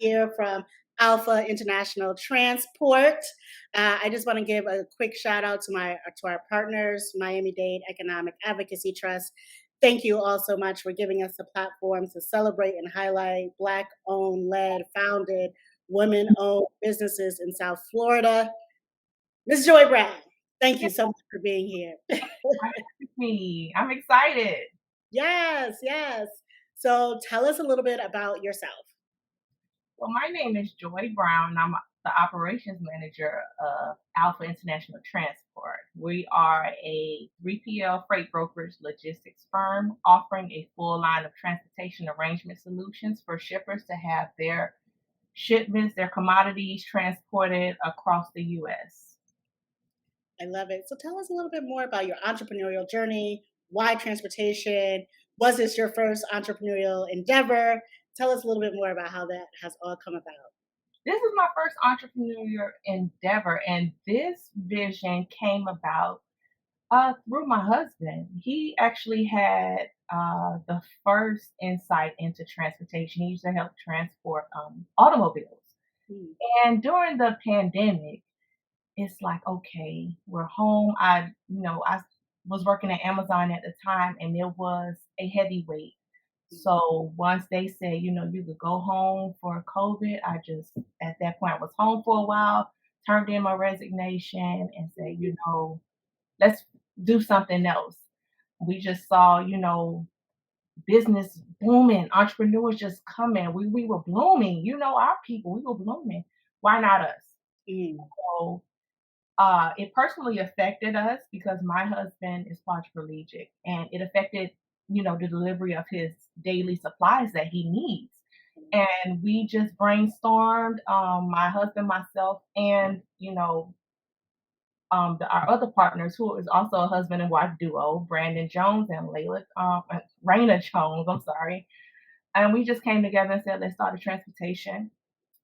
here from Alpha International Transport. I just want to give a quick shout out to our partners, Miami-Dade Economic Advocacy Trust. Thank you all so much for giving us the platform to celebrate and highlight Black-owned, led, founded, women-owned businesses in South Florida. Ms. Joi Brown, thank you so much for being here. Me. I'm excited. Yes, yes. So tell us a little bit about yourself. Well, my name is Joi Brown. I'm the operations manager of Alpha International Transport. We are a 3PL freight brokerage logistics firm offering a full line of transportation arrangement solutions for shippers to have their shipments, their commodities transported across the U.S. I love it. So tell us a little bit more about your entrepreneurial journey. Why transportation? Was this your first entrepreneurial endeavor? Tell us a little bit more about how that has all come about. This is my first entrepreneurial endeavor, and this vision came about through my husband. He actually had the first insight into transportation. He used to help transport automobiles. Hmm. And during the pandemic, it's like, okay, we're home. I was working at Amazon at the time, and it was a heavyweight. So once they said, you could go home for COVID, at that point, I was home for a while, turned in my resignation and said, let's do something else. We just saw, business booming, entrepreneurs just coming. We were blooming, our people, we were blooming. Why not us? Mm. So it personally affected us because my husband is quadriplegic and it affected, the delivery of his daily supplies that he needs. And we just brainstormed, my husband, myself, and, our other partners, who is also a husband and wife duo, Brandon Jones and Raina Jones, I'm sorry. And we just came together and said, let's start a transportation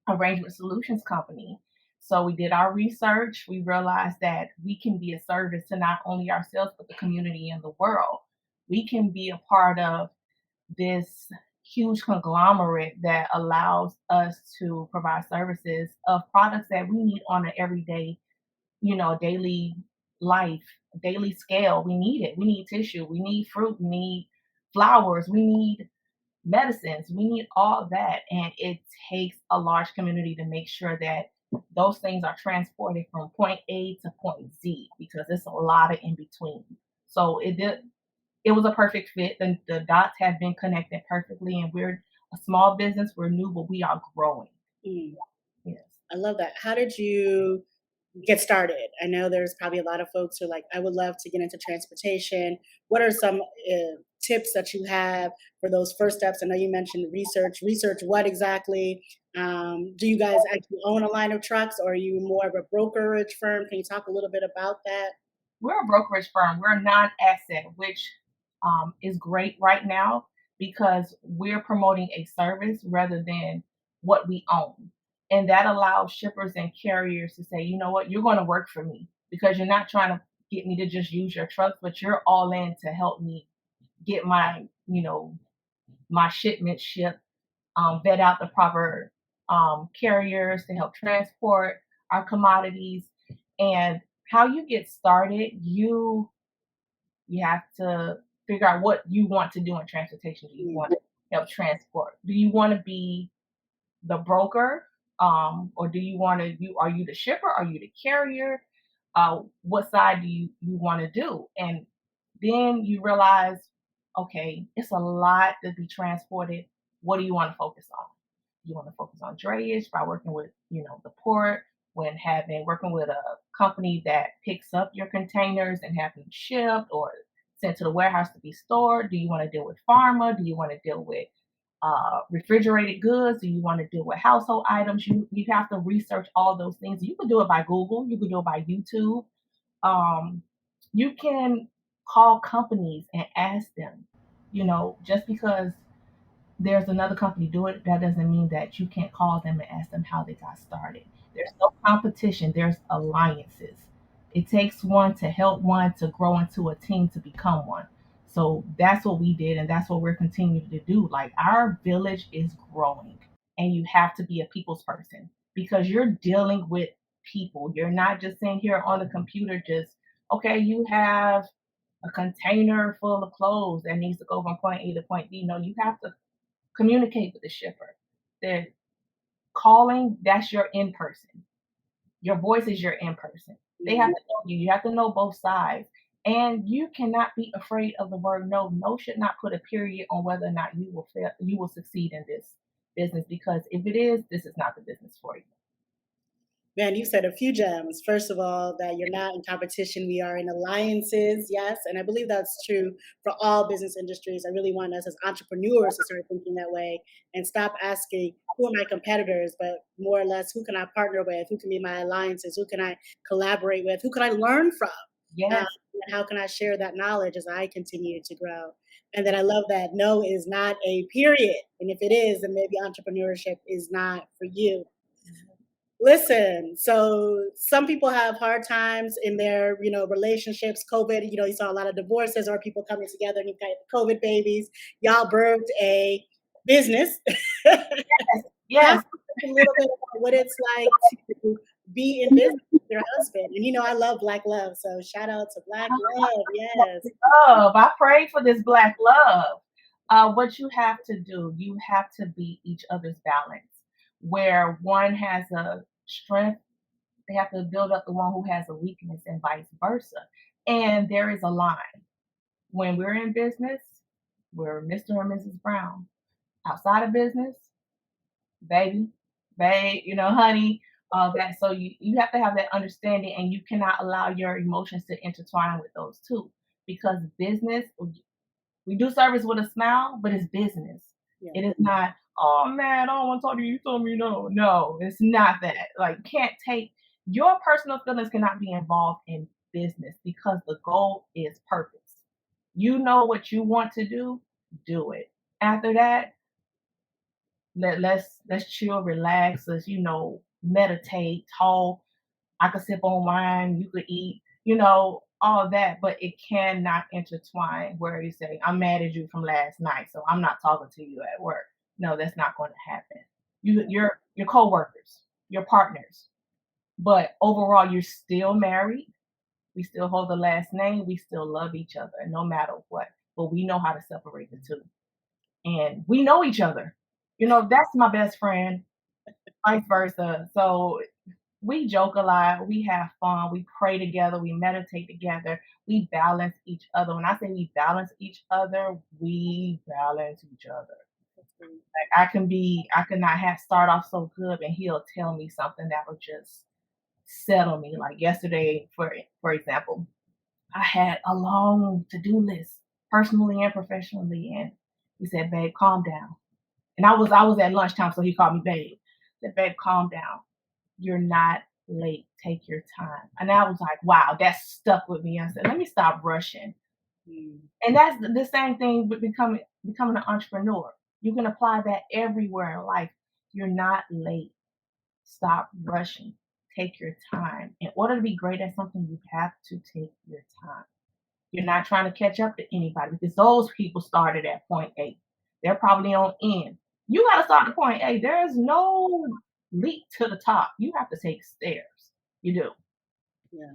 arrangement solutions company. So we did our research. We realized that we can be a service to not only ourselves, but the community and the world. We can be a part of this huge conglomerate that allows us to provide services of products that we need on an everyday, daily life, daily scale. We need it. We need tissue. We need fruit. We need flowers. We need medicines. We need all that. And it takes a large community to make sure that those things are transported from point A to point Z because it's a lot of in between. So it was a perfect fit. The dots have been connected perfectly, and we're a small business. We're new, but we are growing. Mm. Yes. I love that. How did you get started? I know there's probably a lot of folks who are like, I would love to get into transportation. What are some tips that you have for those first steps? I know you mentioned research. Research what exactly? Do you guys actually own a line of trucks, or are you more of a brokerage firm? Can you talk a little bit about that? We're a brokerage firm. We're a non-asset, which is great right now because we're promoting a service rather than what we own. And that allows shippers and carriers to say, you know what, you're going to work for me because you're not trying to get me to just use your trucks, but you're all in to help me get my shipment shipped, vet out the proper carriers to help transport our commodities. And how you get started, you have to figure out what you want to do in transportation. Do you want to help transport? Do you want to be the broker? Or do you want to are you the shipper? Are you the carrier? What side do you want to do? And then you realize, okay, it's a lot to be transported. What do you want to focus on? You want to focus on drayage by working with, the port, working with a company that picks up your containers and have them shipped or sent to the warehouse to be stored. Do you want to deal with pharma? Do you want to deal with refrigerated goods? Do you want to deal with household items? You have to research all those things. You can do it by Google. You can do it by YouTube. You can call companies and ask them. Just because there's another company doing it, that doesn't mean that you can't call them and ask them how they got started. There's no competition. There's alliances. It takes one to help one to grow into a team to become one. So that's what we did, and that's what we're continuing to do. Like our village is growing, and you have to be a people's person because you're dealing with people. You're not just sitting here on the computer, just, okay, you have a container full of clothes that needs to go from point A to point B. No, you have to communicate with the shipper. They're calling, that's your in person. Your voice is your in person. They have Mhm. to know you. You have to know both sides. And you cannot be afraid of the word no. No should not put a period on whether or not you will fail, you will succeed in this business because if it is, this is not the business for you. Man, you said a few gems. First of all, that you're not in competition, we are in alliances, yes, and I believe that's true for all business industries. I really want us as entrepreneurs to start thinking that way and stop asking, "Who are my competitors?" but more or less, "Who can I partner with? Who can be my alliances? Who can I collaborate with? Who can I learn from? Um, Yes, and how can I share that knowledge as I continue to grow?" And then I love that no is not a period, and if it is, then maybe entrepreneurship is not for you. Listen, so some people have hard times in their, relationships. COVID, you saw a lot of divorces or people coming together and you've got COVID babies. Y'all birthed a business. Talk yes. to us a little bit about what it's like to be in business with your husband. And I love Black love, so shout out to Black love. Yes. Love. I pray for this black love. What you have to do, you have to be each other's balance. Where one has a strength, they have to build up the one who has a weakness, and vice versa. And there is a line. When we're in business, we're Mr. or Mrs. Brown. Outside of business, baby, babe, honey, all that. So you have to have that understanding and you cannot allow your emotions to intertwine with those two. Because business, we do service with a smile, but it's business. Yeah. It is not, oh man, I don't want to talk to you. You told me no. No, it's not that. Like, can't take your personal feelings cannot be involved in business because the goal is purpose. You know what you want to do it. After that, let's chill, relax, let's meditate, talk. I could sip on wine, you could eat, all that, but it cannot intertwine where you say, I'm mad at you from last night, so I'm not talking to you at work. No, that's not going to happen. Your co-workers, your partners, but overall you're still married. We still hold the last name, we still love each other no matter what. But we know how to separate the two. And we know each other. That's my best friend, vice versa. So we joke a lot, we have fun, we pray together, we meditate together, we balance each other. When I say we balance each other, we balance each other. Like I could not have start off so good and he'll tell me something that will just settle me. Like yesterday, for example, I had a long to-do list, personally and professionally, and he said, "Babe, calm down." And I was at lunchtime, so he called me babe. He said, "Babe, calm down. You're not late. Take your time." And I was like, wow, that stuck with me. I said, let me stop rushing. Mm. And that's the same thing with becoming an entrepreneur. You can apply that everywhere in life. You're not late. Stop rushing. Take your time. In order to be great at something, you have to take your time. You're not trying to catch up to anybody because those people started at point A. They're probably on end. You got to start at point A. There's no leap to the top. You have to take stairs. You do. Yeah.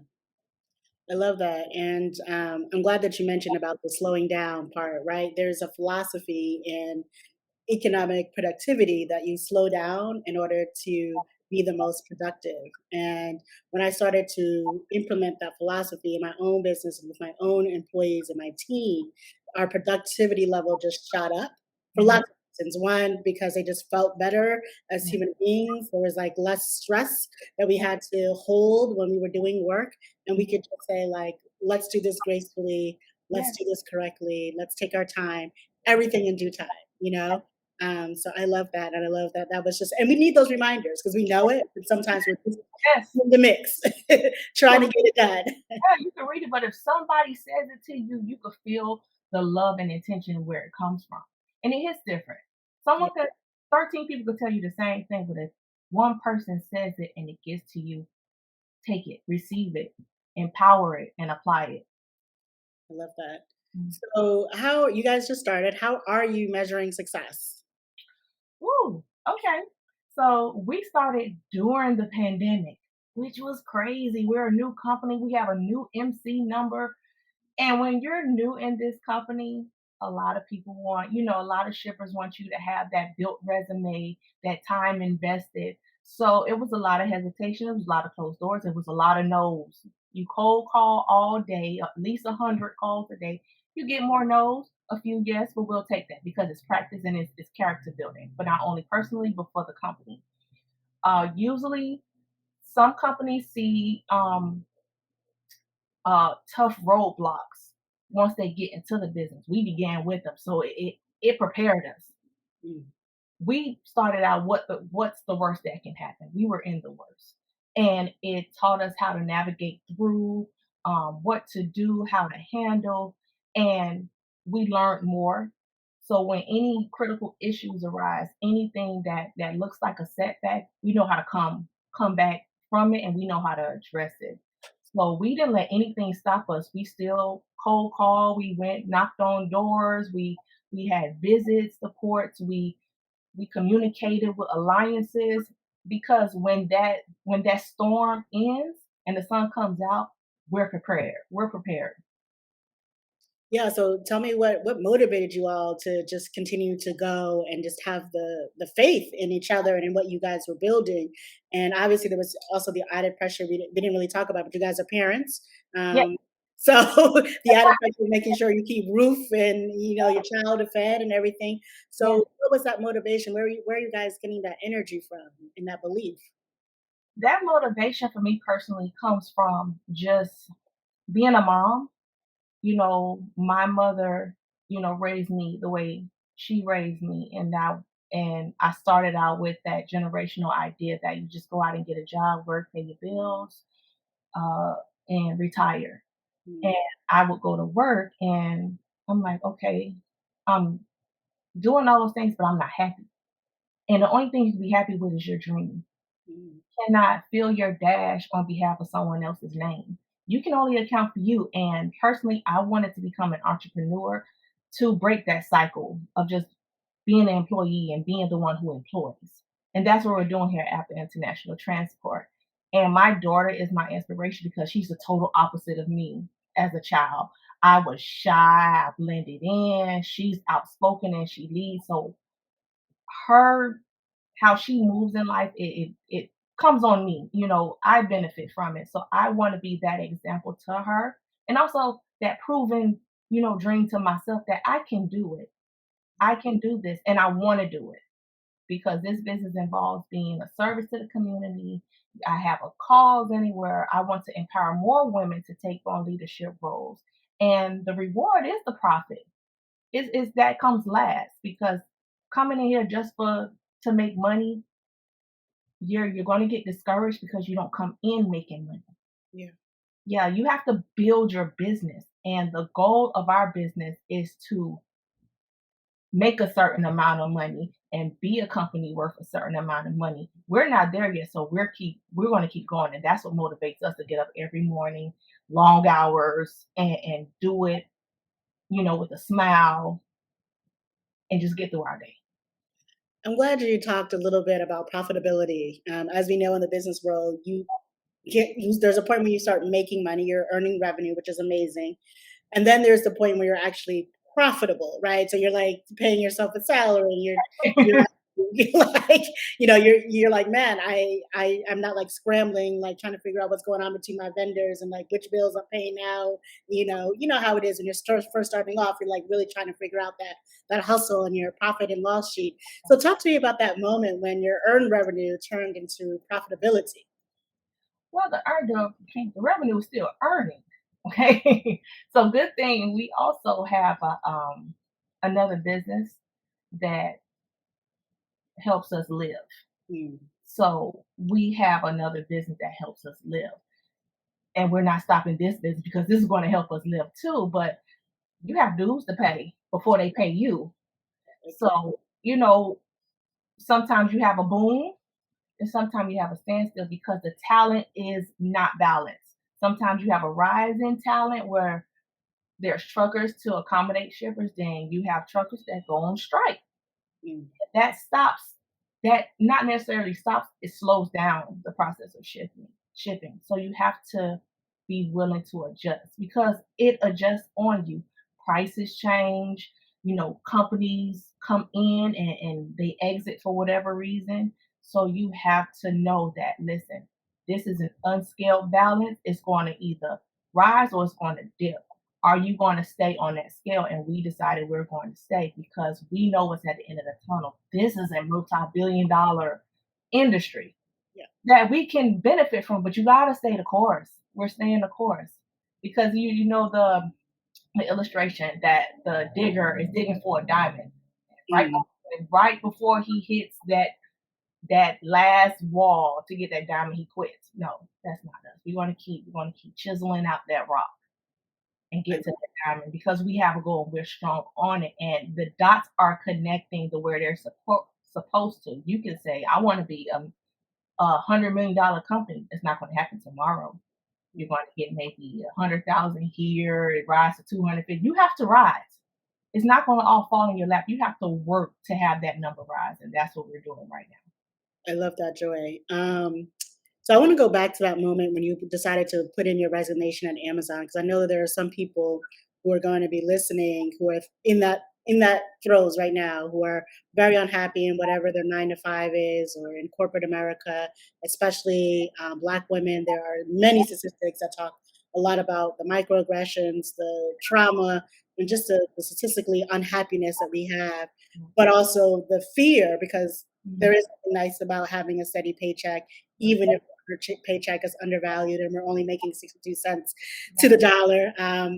I love that. And I'm glad that you mentioned about the slowing down part, right? There's a philosophy in economic productivity that you slow down in order to be the most productive. And when I started to implement that philosophy in my own business and with my own employees and my team, our productivity level just shot up for Mhm. lots of reasons. One, because they just felt better as Yeah. human beings. There was like less stress that we had to hold when we were doing work. And we Mhm. could just say, like, let's do this gracefully, let's Yes. do this correctly, let's take our time, everything in due time, you know? So I love that, and I love that that was just, and we need those reminders because we know it, but sometimes we're just Yes. in the mix, You trying can to get it done. Yeah, you can read it, but if somebody says it to you, you could feel the love and intention where it comes from. And it hits different. Yeah, Someone could 13 people could tell you the same thing, but if one person says it and it gets to you, take it, receive it, empower it, and apply it. I love that. Mm. So, how you guys just started? How are you measuring success? Woo! Okay. So we started during the pandemic, which was crazy. We're a new company. We have a new MC number. And when you're new in this company, a lot of people want, a lot of shippers want you to have that built resume, that time invested. So it was a lot of hesitation. It was a lot of closed doors. It was a lot of no's. You cold call all day, at least 100 calls a day. You get more no's, a few yes, but we'll take that because it's practice and it's character building, but not only personally, but for the company. Usually, some companies see tough roadblocks once they get into the business. We began with them, so it prepared us. Mm. We started out what's the worst that can happen. We were in the worst, and it taught us how to navigate through, what to do, how to handle, and we learned more. So when any critical issues arise, anything that looks like a setback, we know how to come back from it, and we know how to address it. So we didn't let anything stop us. We still cold call. We went knocked on doors. We had visits, supports. We communicated with alliances because when that storm ends and the sun comes out, we're prepared. We're prepared. Yeah, so tell me what motivated you all to just continue to go and just have the faith in each other and in what you guys were building. And obviously, there was also the added pressure we didn't really talk about, but you guys are parents, Yeah, so the added pressure of making sure you keep roof and your child fed and everything. So, yeah. what was that motivation? Where are you guys getting that energy from and that belief? That motivation for me personally comes from just being a mom. My mother, raised me the way she raised me, and I started out with that generational idea that you just go out and get a job, work, pay your bills, uh, and retire. And Mm, I would go to work and I'm like, okay, I'm doing all those things, but I'm not happy. And the only thing you can be happy with is your dream. mm, Cannot fill your dash on behalf of someone else's name. You can only account for you. And personally, I wanted to become an entrepreneur to break that cycle of just being an employee and being the one who employs. And that's what we're doing here at the International Transport. And my daughter is my inspiration because she's the total opposite of me as a child. I was shy, I blended in. She's outspoken and she leads. So her how she moves in life, it comes on me. I benefit from it. So I want to be that example to her. And also that proven, dream to myself that I can do it. I can do this and I want to do it because this business involves being a service to the community. I have a cause anywhere. I want to empower more women to take on leadership roles. And the reward is the profit. Is that comes last because coming in here just for to make money, you're going to get discouraged because you don't come in making money. yeah. Yeah, you have to build your business, and the goal of our business is to make a certain amount of money and be a company worth a certain amount of money. We're not there yet, so we're going to keep going, and that's what motivates us to get up every morning, long hours, and do it, with a smile and just get through our day. I'm glad you talked a little bit about profitability. As we know in the business world, there's a point where you start making money, you're earning revenue, which is amazing. And then there's the point where you're actually profitable, right? So you're like paying yourself a salary, you're you're like, you're like, man, I'm not like scrambling, like trying to figure out what's going on between my vendors and like which bills I'm paying now. You know how it is when you're first starting off, you're like really trying to figure out that hustle and your profit and loss sheet. So talk to me about that moment when your earned revenue turned into profitability. Well, the revenue is still earning. Okay, so good thing we also have another business that helps us live. Mm, So we have another business that helps us live, and we're not stopping this business because this is going to help us live too. But you have dues to pay before they pay you. exactly. So sometimes you have a boom and sometimes you have a standstill because the talent is not balanced. Sometimes you have a rise in talent where there's truckers to accommodate shippers, then you have truckers that go on strike. Mm, That stops that not necessarily stops, it slows down the process of shipping. So you have to be willing to adjust because it adjusts on you. Prices change, companies come in and they exit for whatever reason. So you have to know that, listen, this is an unscaled balance. It's going to either rise or it's going to dip. Are you going to stay on that scale? And we decided we're going to stay because we know what's at the end of the tunnel. This is a multi-billion-dollar industry Yeah. that we can benefit from, but you got to stay the course. We're staying the course because you know the illustration that the digger is digging for a diamond, right? Mm. Right before he hits that last wall to get that diamond, he quits. No, that's not us. We're gonna keep chiseling out that rock and I get to love that diamond because we have a goal and we're strong on it. And the dots are connecting to where they're supposed to. You can say, I want to be $100 million company. It's not going to happen tomorrow. You're going to get maybe 100,000 here. It rise to 250. You have to rise. It's not going to all fall in your lap. You have to work to have that number rise, and that's what we're doing right now. I love that, Joy. So I want to go back to that moment when you decided to put in your resignation at Amazon, because I know that there are some people who are going to be listening who are in that throes right now, who are very unhappy in whatever their 9 to 5 is, or in corporate America, especially Black women. There are many statistics that talk a lot about the microaggressions, the trauma, and just the statistically unhappiness that we have, but also the fear, because there Mhm. is something nice about having a steady paycheck, even if our paycheck is undervalued and we're only making 62 cents to the Right. dollar,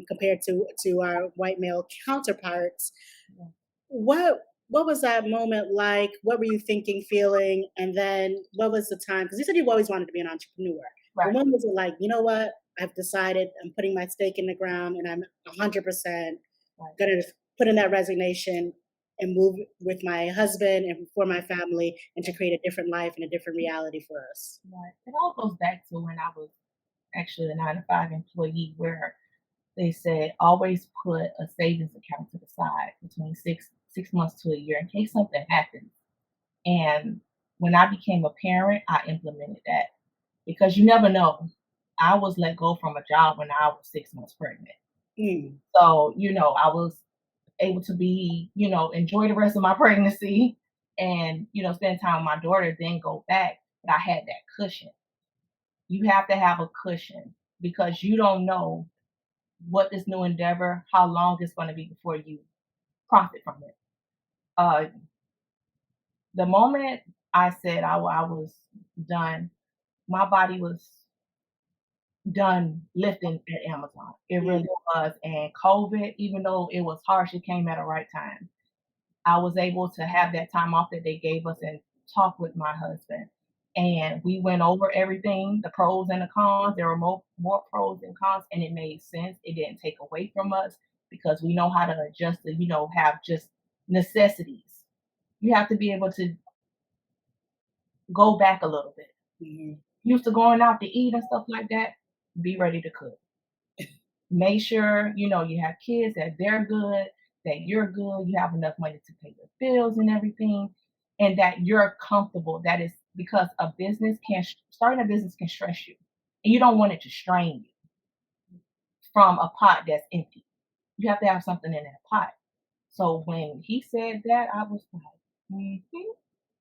compared to our white male counterparts. Yeah. What was that moment like? What were you thinking, feeling? And then what was the time? Because you said you've always wanted to be an entrepreneur. But Right. when was it like, you know what? I've decided I'm putting my stake in the ground and I'm 100% Right. gonna put in that resignation and move with my husband and for my family and to create a different life and a different reality for us. Right. It all goes back to when I was actually a 9 to 5 employee, where they said always put a savings account to the side between six months to a year in case something happens. And when I became a parent, I implemented that because you never know. I was let go from a job when I was 6 months pregnant. Mm, So, I was able to enjoy the rest of my pregnancy and, spend time with my daughter, then go back. But I had that cushion. You have to have a cushion because you don't know what this new endeavor, how long it's going to be before you profit from it. Uh, the moment I said I was done, my body was done lifting at Amazon. It mm, really was. And COVID, even though it was harsh, it came at the right time. I was able to have that time off that they gave us and talk with my husband. And we went over everything, the pros and the cons. There were more pros and cons, and it made sense. It didn't take away from us because we know how to adjust to, have just necessities. You have to be able to go back a little bit. mhm. Used to going out to eat and stuff like that, be ready to cook. Make sure, you have kids, that they're good, that you're good, you have enough money to pay your bills and everything, and that you're comfortable. That is because starting a business can stress you, and you don't want it to strain you from a pot that's empty. You have to have something in that pot. So when he said that, I was like, mhm,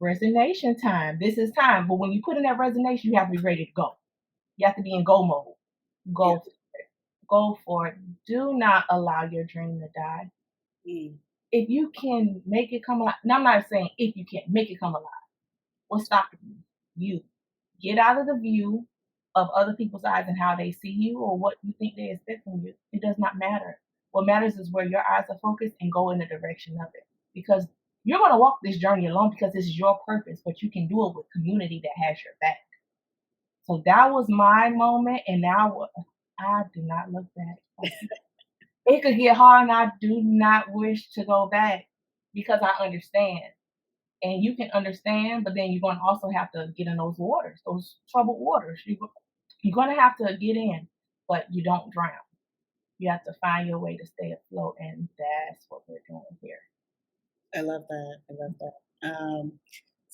resignation time. This is time. But when you put in that resignation, you have to be ready to go. You have to be in go mode. Yeah. Go Go for it. Do not allow your dream to die. Mm. If you can make it come alive, now I'm not saying if you can't make it come alive. What's stopping you? You get out of the view of other people's eyes and how they see you or what you think they expect from you. It does not matter. What matters is where your eyes are focused and go in the direction of it. Because you're going to walk this journey alone because this is your purpose, but you can do it with community that has your back. So that was my moment, and now I do not look back. It could get hard, and I do not wish to go back because I understand. And you can understand, but then you're going to also have to get in those waters, those troubled waters. You're going to have to get in, but you don't drown. You have to find your way to stay afloat, and that's what we're doing here. I love that. I love that.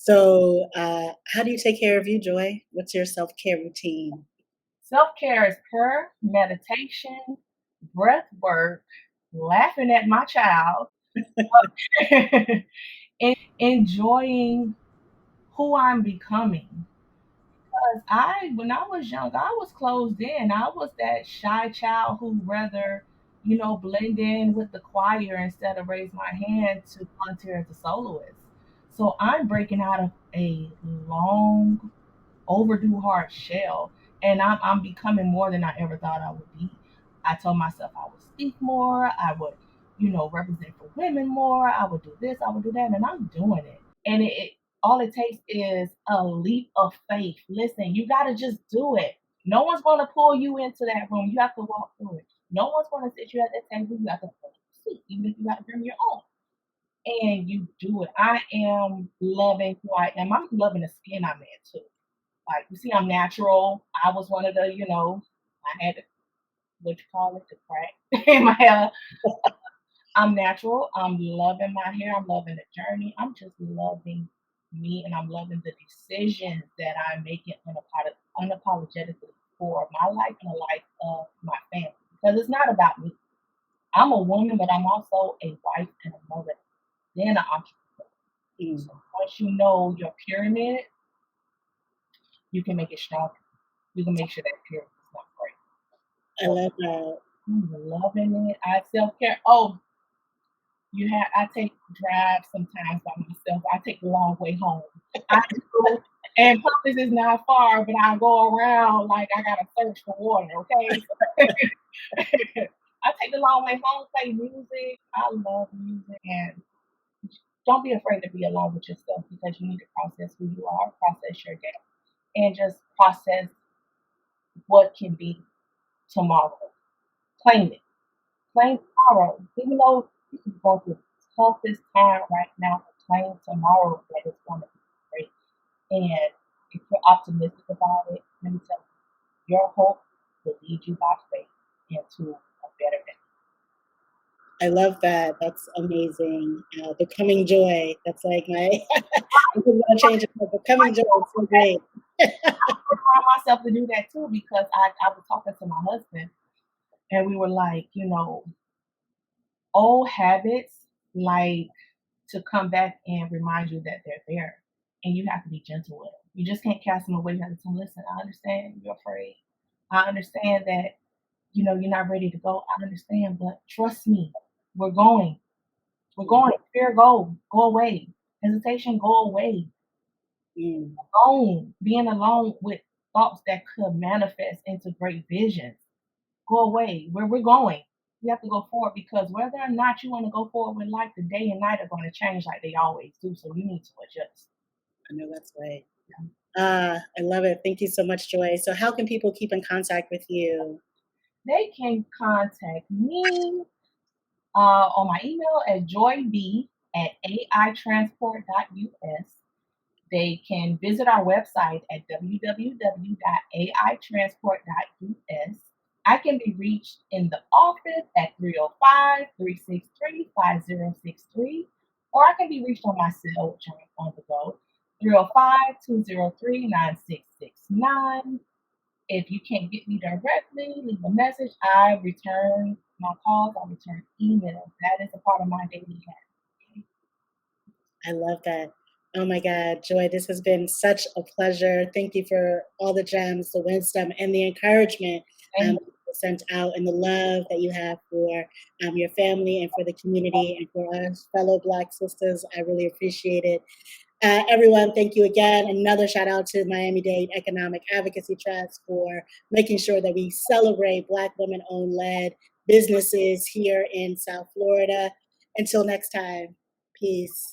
So, how do you take care of you, Joy? What's your self-care routine? Self-care is prayer, meditation, breath work, laughing at my child, enjoying who I'm becoming. 'Cause when I was young, I was closed in. I was that shy child who rather, blend in with the choir instead of raise my hand to volunteer as a soloist. So I'm breaking out of a long, overdue hard shell, and I'm becoming more than I ever thought I would be. I told myself I would speak more, I would, represent for women more, I would do this, I would do that, and I'm doing it. And all it takes is a leap of faith. Listen, you got to just do it. No one's going to pull you into that room. You have to walk through it. No one's going to sit you at that table. You have to pull a seat, even if you have to bring your own. And you do it. I am loving who I am. I'm loving the skin I'm in too. Like, you see, I'm natural. I was one of the, I had, what you call it, the crack in my hair. I'm natural. I'm loving my hair. I'm loving the journey. I'm just loving me, and I'm loving the decisions that I'm making unapologetically for my life and the life of my family. Because it's not about me. I'm a woman, but I'm also a wife and a mother, then an entrepreneur. Mm, So once you know your pyramid, you can make it stronger. You can make sure that pyramid is not break. I So love that. I'm loving it. I self care. Oh, I take drives sometimes by myself. I take the long way home. I do, and Publix is not far, but I go around like I gotta search for water, okay? I take the long way home, play music. I love music, and don't be afraid to be alone with yourself because you need to process who you are, process your day, and just process what can be tomorrow. Claim it. Claim tomorrow. Even though you can go through the toughest time right now, claim tomorrow that it's going to be great. And if you're optimistic about it, let me tell you, your hope will lead you by faith into a better day. I love that. That's amazing. Becoming joy. That's like my. I'm gonna change it. Becoming joy. It's so great. I remind myself to do that too because I was talking to my husband and we were like, old habits like to come back and remind you that they're there. And you have to be gentle with them. You just can't cast them away. You have to tell them, listen, I understand you're afraid. I understand that, you're not ready to go. I understand, but trust me, we're going. We're going. Fear go away. Hesitation go away. Mm, Alone, being alone with thoughts that could manifest into great visions. Go away. Where we're going. You have to go forward because whether or not you want to go forward with life, the day and night are going to change like they always do. So you need to adjust. I know that's right. I love it. Thank you so much, Joy. So, how can people keep in contact with you? They can contact me on my email at joyb@aitransport.us. They can visit our website at www.aitransport.us. I can be reached in the office at 305-363-5063, or I can be reached on my cell, which I'm on the go, 305-203-9669. If you can't get me directly, leave a message. I return my calls, I return emails. That is a part of my daily habit. I love that. Oh my God, Joy, this has been such a pleasure. Thank you for all the gems, the wisdom, and the encouragement Thank you sent out, and the love that you have for your family and for the community and for us fellow Black sisters. I really appreciate it. Everyone, thank you again. Another shout out to Miami-Dade Economic Advocacy Trust for making sure that we celebrate Black women-owned led businesses here in South Florida. Until next time, peace.